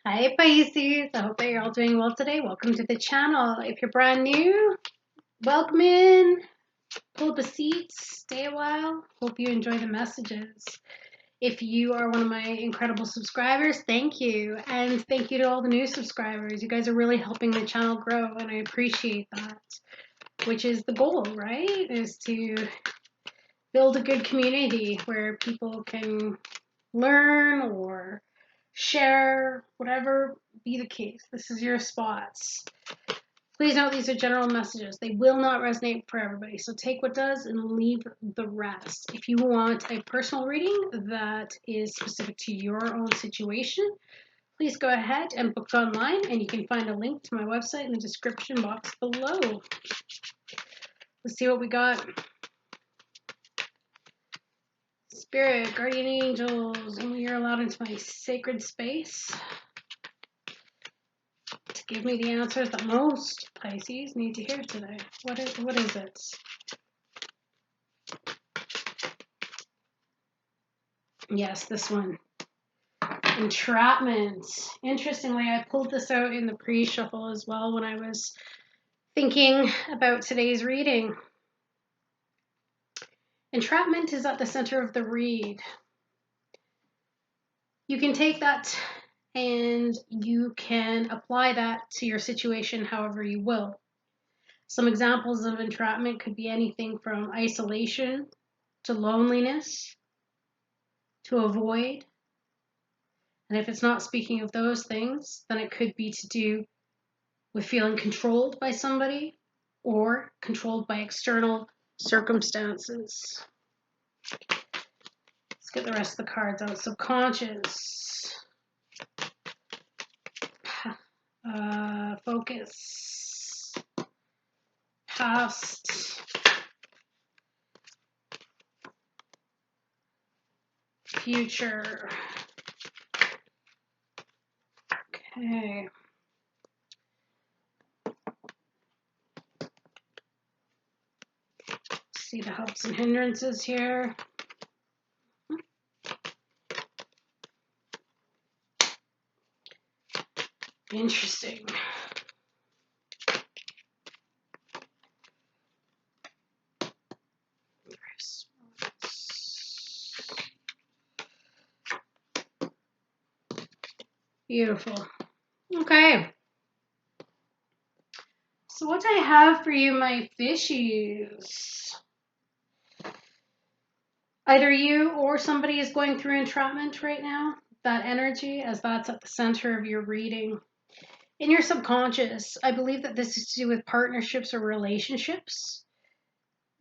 Hi Pisces, I hope that you're all doing well today. Welcome to the channel. If you're brand new, welcome in. Pull up a seat, stay a while. Hope you enjoy the messages. If you are one of my incredible subscribers, thank you. And thank you to all the new subscribers. You guys are really helping the channel grow and I appreciate that. Which is the goal, right? Is to build a good community where people can learn or share, whatever be the case. This is your spots. Please note these are general messages. They will not resonate for everybody. So take what does and leave the rest. If you want a personal reading that is specific to your own situation, please go ahead and book online, and you can find a link to my website in the description box below. Let's see what we got. Spirit, guardian angels, and you're allowed into my sacred space to give me the answers that most Pisces need to hear today. What is it? Yes, this one. Entrapment. Interestingly, I pulled this out in the pre-shuffle as well when I was thinking about today's reading. Entrapment is at the center of the read. You can take that and you can apply that to your situation however you will. Some examples of entrapment could be anything from isolation to loneliness to avoid. And if it's not speaking of those things, then it could be to do with feeling controlled by somebody or controlled by external circumstances. Let's get the rest of the cards out. Subconscious. Focus. Past. Future. Okay. See the helps and hindrances here. Interesting. Beautiful. Okay. So what I have for you, my fishies. Either you or somebody is going through entrapment right now. That energy, as that's at the center of your reading. In your subconscious, I believe that this is to do with partnerships or relationships.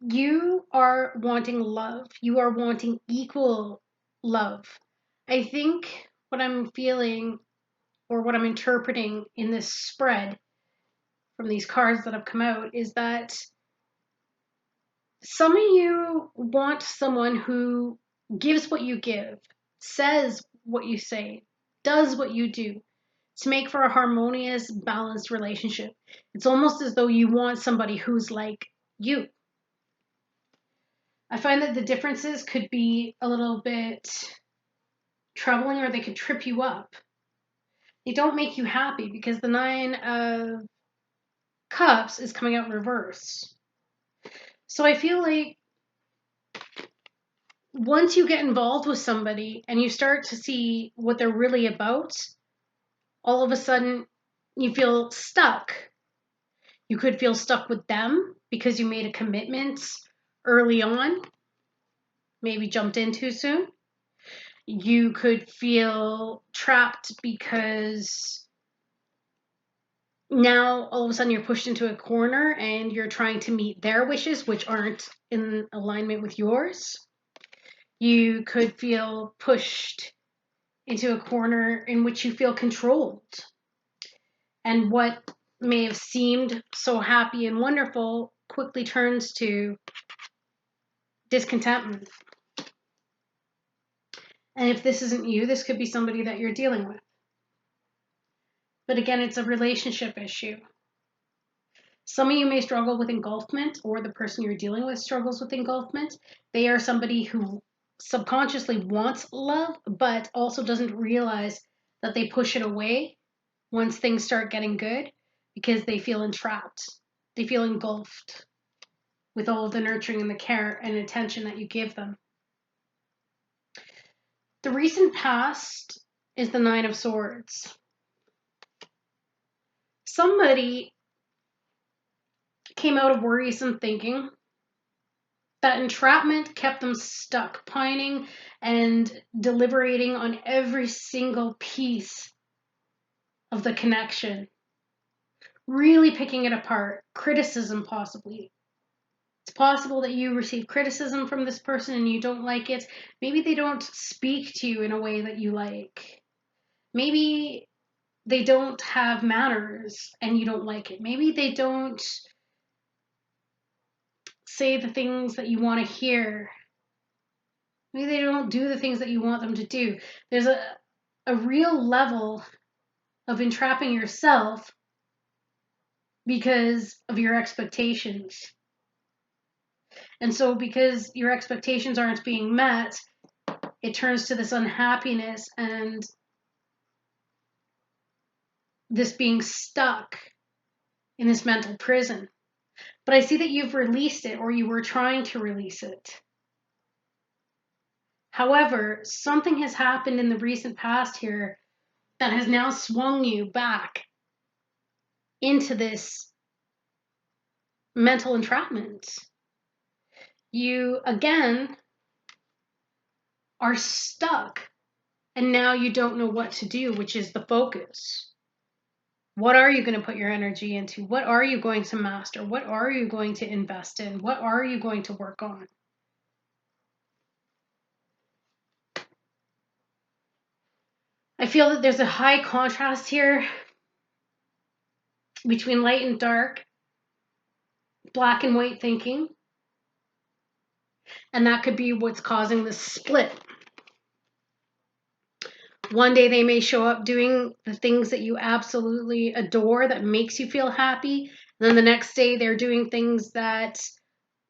You are wanting love. You are wanting equal love. I think what I'm feeling or what I'm interpreting in this spread from these cards that have come out is that some of you want someone who gives what you give, says what you say, does what you do to make for a harmonious, balanced relationship. It's almost as though you want somebody who's like you. I find that the differences could be a little bit troubling, or they could trip you up. They don't make you happy because the Nine of Cups is coming out in reverse. So I feel like once you get involved with somebody and you start to see what they're really about, all of a sudden you feel stuck. You could feel stuck with them because you made a commitment early on, maybe jumped in too soon. You could feel trapped because now all of a sudden you're pushed into a corner and you're trying to meet their wishes, which aren't in alignment with yours. You could feel pushed into a corner in which you feel controlled. And what may have seemed so happy and wonderful quickly turns to discontentment. And if this isn't you, this could be somebody that you're dealing with. But again, it's a relationship issue. Some of you may struggle with engulfment, or the person you're dealing with struggles with engulfment. They are somebody who subconsciously wants love, but also doesn't realize that they push it away once things start getting good because they feel entrapped. They feel engulfed with all of the nurturing and the care and attention that you give them. The recent past is the Nine of Swords. Somebody came out of worrisome thinking. That entrapment kept them stuck, pining and deliberating on every single piece of the connection, really picking it apart, criticism possibly. It's possible that you receive criticism from this person and you don't like it. Maybe they don't speak to you in a way that you like. Maybe they don't have manners and you don't like it. Maybe they don't say the things that you want to hear. Maybe they don't do the things that you want them to do. There's a real level of entrapping yourself because of your expectations. And so because your expectations aren't being met, it turns to this unhappiness and this being stuck in this mental prison. But I see that you've released it, or you were trying to release it. However, something has happened in the recent past here that has now swung you back into this mental entrapment. You, again, are stuck, and now you don't know what to do, which is the focus. What are you going to put your energy into? What are you going to master? What are you going to invest in? What are you going to work on? I feel that there's a high contrast here between light and dark, black and white thinking, and that could be what's causing this split. One day they may show up doing the things that you absolutely adore, that makes you feel happy. And then the next day they're doing things that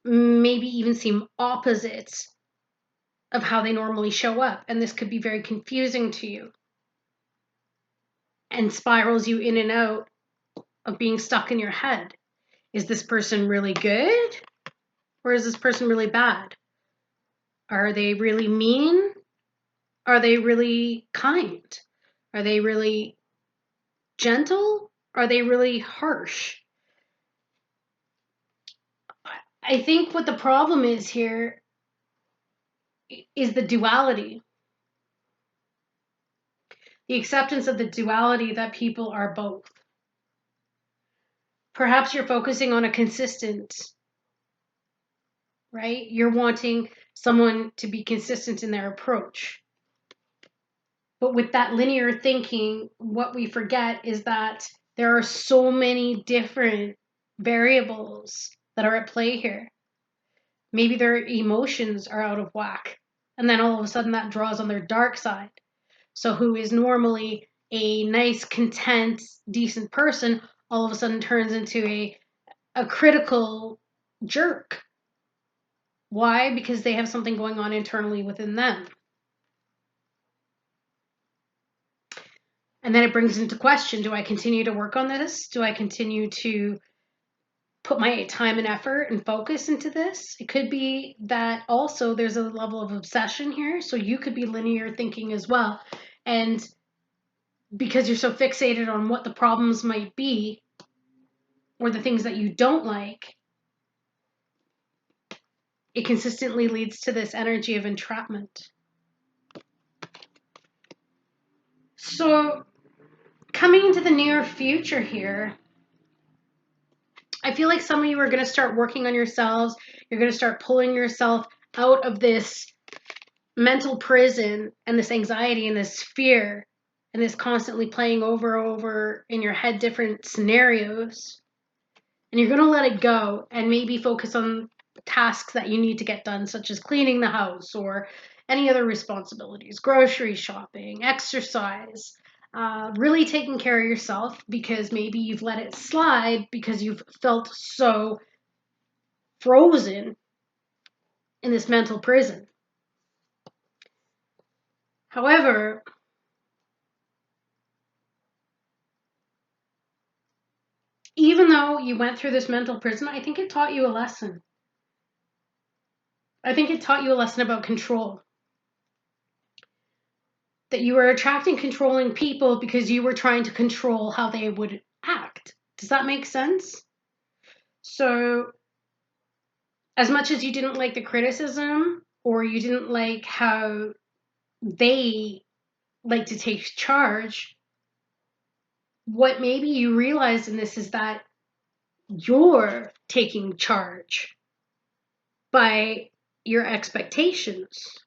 maybe even seem opposite of how they normally show up. And this could be very confusing to you and spirals you in and out of being stuck in your head. Is this person really good? Or is this person really bad? Are they really mean? Are they really kind? Are they really gentle? Are they really harsh? I think what the problem is here is the duality. The acceptance of the duality that people are both. Perhaps you're focusing on a consistent, right? You're wanting someone to be consistent in their approach. But with that linear thinking, what we forget is that there are so many different variables that are at play here. Maybe their emotions are out of whack, and then all of a sudden that draws on their dark side. So who is normally a nice, content, decent person, all of a sudden turns into a critical jerk. Why? Because they have something going on internally within them. And then it brings into question, do I continue to work on this? Do I continue to put my time and effort and focus into this? It could be that also there's a level of obsession here. So you could be linear thinking as well. And because you're so fixated on what the problems might be or the things that you don't like, it consistently leads to this energy of entrapment. So coming into the near future here, I feel like some of you are going to start working on yourselves. You're going to start pulling yourself out of this mental prison and this anxiety and this fear and this constantly playing over in your head different scenarios. And you're going to let it go and maybe focus on tasks that you need to get done, such as cleaning the house or any other responsibilities, grocery shopping, exercise, really taking care of yourself, because maybe you've let it slide because you've felt so frozen in this mental prison. However, even though you went through this mental prison, I think it taught you a lesson. I think it taught you a lesson about control. That you were attracting controlling people because you were trying to control how they would act. Does that make sense? So, as much as you didn't like the criticism or you didn't like how they like to take charge, what maybe you realized in this is that you're taking charge by your expectations.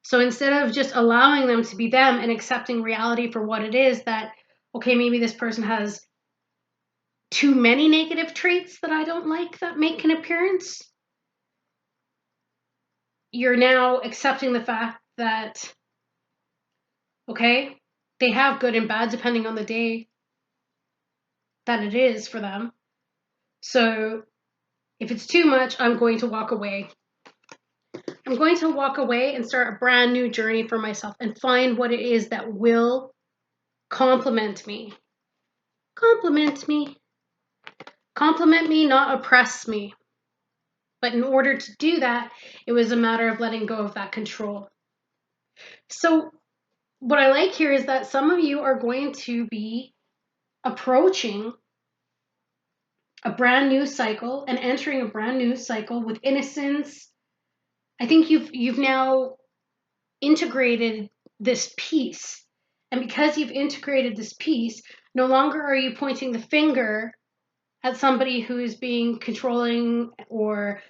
So instead of just allowing them to be them and accepting reality for what it is, that, okay, maybe this person has too many negative traits that I don't like that make an appearance, you're now accepting the fact that, okay, they have good and bad depending on the day that it is for them. So if it's too much, I'm going to walk away. I'm going to walk away and start a brand new journey for myself and find what it is that will compliment me. Compliment me. Compliment me, not oppress me. But in order to do that, it was a matter of letting go of that control. So what I like here is that some of you are going to be approaching a brand new cycle and entering a brand new cycle with innocence. I think you've now integrated this piece. And because you've integrated this piece, no longer are you pointing the finger at somebody who is being controlling or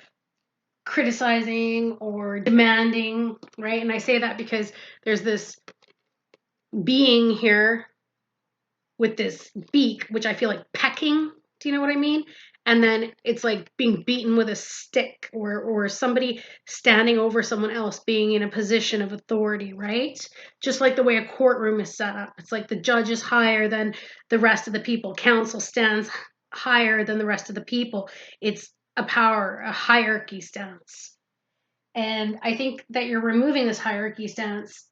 criticizing or demanding, right? And I say that because there's this being here with this beak, which I feel like pecking. Do you know what I mean? And then it's like being beaten with a stick, or somebody standing over someone else being in a position of authority, right? Just like the way a courtroom is set up. It's like the judge is higher than the rest of the people. Counsel stands higher than the rest of the people. It's a power, a hierarchy stance. And I think that you're removing this hierarchy stance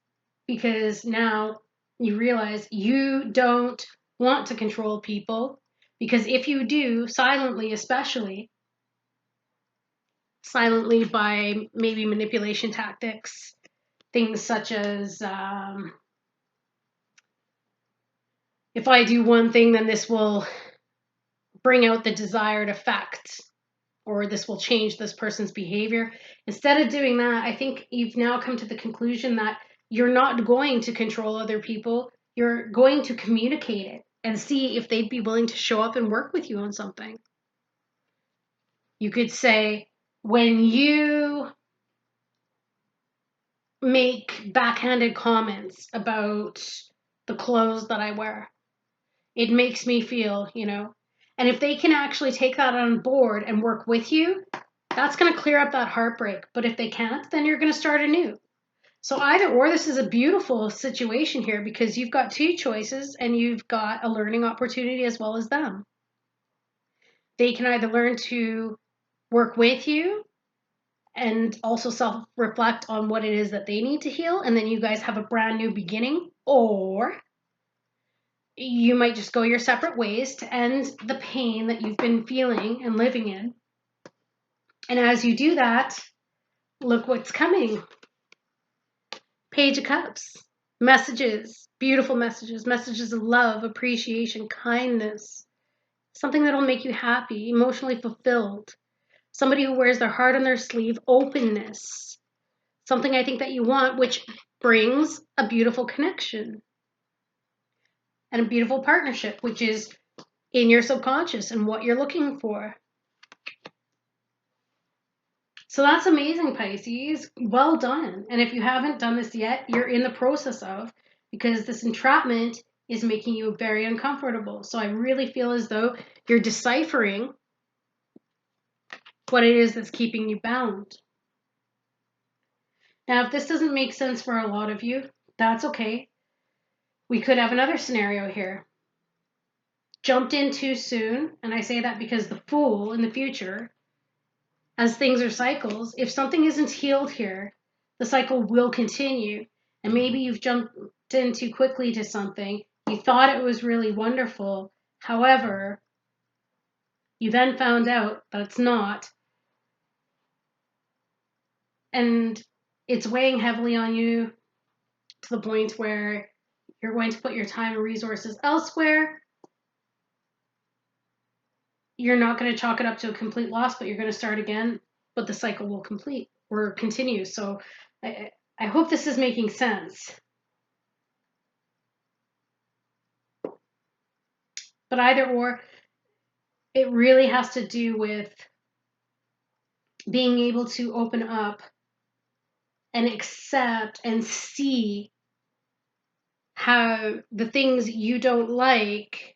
because now you realize you don't want to control people, because if you do, silently especially, silently by maybe manipulation tactics, things such as if I do one thing, then this will bring out the desired effect, or this will change this person's behavior. Instead of doing that, I think you've now come to the conclusion that you're not going to control other people. You're going to communicate it and see if they'd be willing to show up and work with you on something. You could say, when you make backhanded comments about the clothes that I wear, it makes me feel, and if they can actually take that on board and work with you, that's going to clear up that heartbreak. But if they can't, then you're going to start anew. So either or, this is a beautiful situation here because you've got two choices and you've got a learning opportunity as well as them. They can either learn to work with you and also self-reflect on what it is that they need to heal, and then you guys have a brand new beginning, or you might just go your separate ways to end the pain that you've been feeling and living in. And as you do that, look what's coming. Page of Cups. Messages, beautiful messages, messages of love, appreciation, kindness, something that'll make you happy, emotionally fulfilled. Somebody who wears their heart on their sleeve, openness, something I think that you want, which brings a beautiful connection and a beautiful partnership, which is in your subconscious and what you're looking for. So that's amazing, Pisces. Well done. And if you haven't done this yet, you're in the process of, because this entrapment is making you very uncomfortable. So I really feel as though you're deciphering what it is that's keeping you bound. Now, if this doesn't make sense for a lot of you, that's okay. We could have another scenario here. Jumped in too soon, and I say that because the Fool in the future, as things are cycles, if something isn't healed here, the cycle will continue. And maybe you've jumped in too quickly to something. You thought it was really wonderful. However, You then found out that it's not, and it's weighing heavily on you to the point where you're going to put your time and resources elsewhere. You're not going to chalk it up to a complete loss, but you're going to start again, but the cycle will complete or continue. So I hope this is making sense. But either or, it really has to do with being able to open up and accept and see how the things you don't like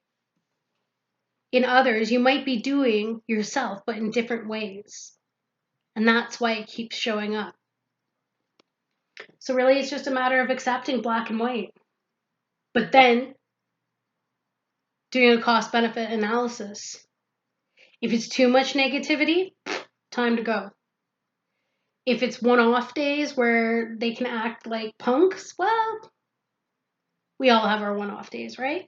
in others you might be doing yourself, but in different ways. And that's why it keeps showing up. So really, it's just a matter of accepting black and white, but then doing a cost benefit analysis. If it's too much negativity, time to go. If it's one-off days where they can act like punks, well, we all have our one-off days, right?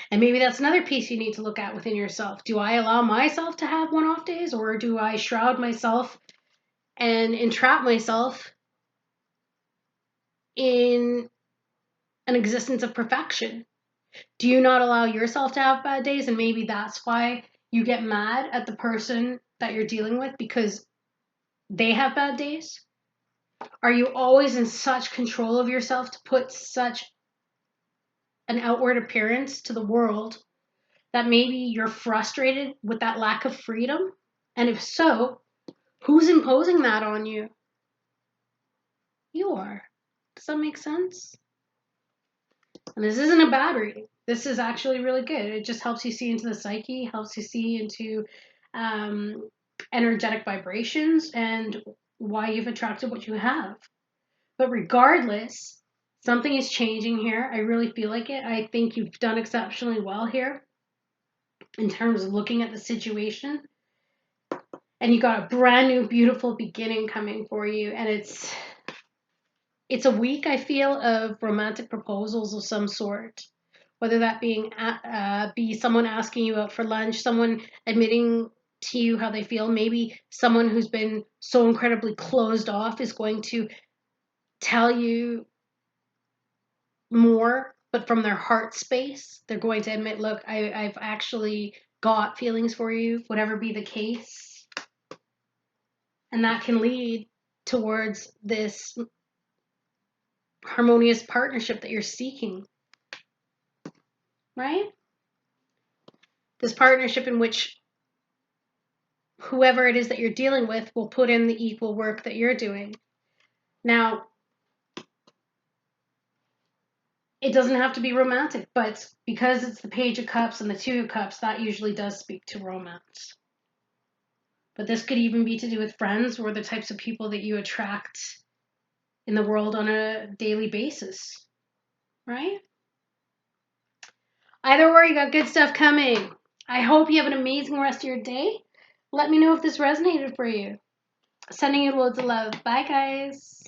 And maybe that's another piece you need to look at within yourself. Do I allow myself to have one-off days, or do I shroud myself and entrap myself in an existence of perfection? Do you not allow yourself to have bad days? And maybe that's why you get mad at the person that you're dealing with because they have bad days? Are you always in such control of yourself to put such an outward appearance to the world that maybe you're frustrated with that lack of freedom? And if so, who's imposing that on you? You are. Does that make sense? And this isn't a bad reading. This is actually really good. It just helps you see into the psyche, helps you see into energetic vibrations and why you've attracted what you have. But regardless, something is changing here. I really feel like it. I think you've done exceptionally well here in terms of looking at the situation. And you got a brand new, beautiful beginning coming for you. And it's a week, I feel, of romantic proposals of some sort. Whether that be someone asking you out for lunch, someone admitting to you how they feel. Maybe someone who's been so incredibly closed off is going to tell you more, but from their heart space. They're going to admit, look, I've actually got feelings for you, whatever be the case. And that can lead towards this harmonious partnership that you're seeking, right? This partnership in which whoever it is that you're dealing with will put in the equal work that you're doing. Now, it doesn't have to be romantic, but because it's the Page of Cups and the Two of Cups, that usually does speak to romance. But this could even be to do with friends or the types of people that you attract in the world on a daily basis, right? Either way, you got good stuff coming. I hope you have an amazing rest of your day. Let me know if this resonated for you. Sending you loads of love. Bye, guys.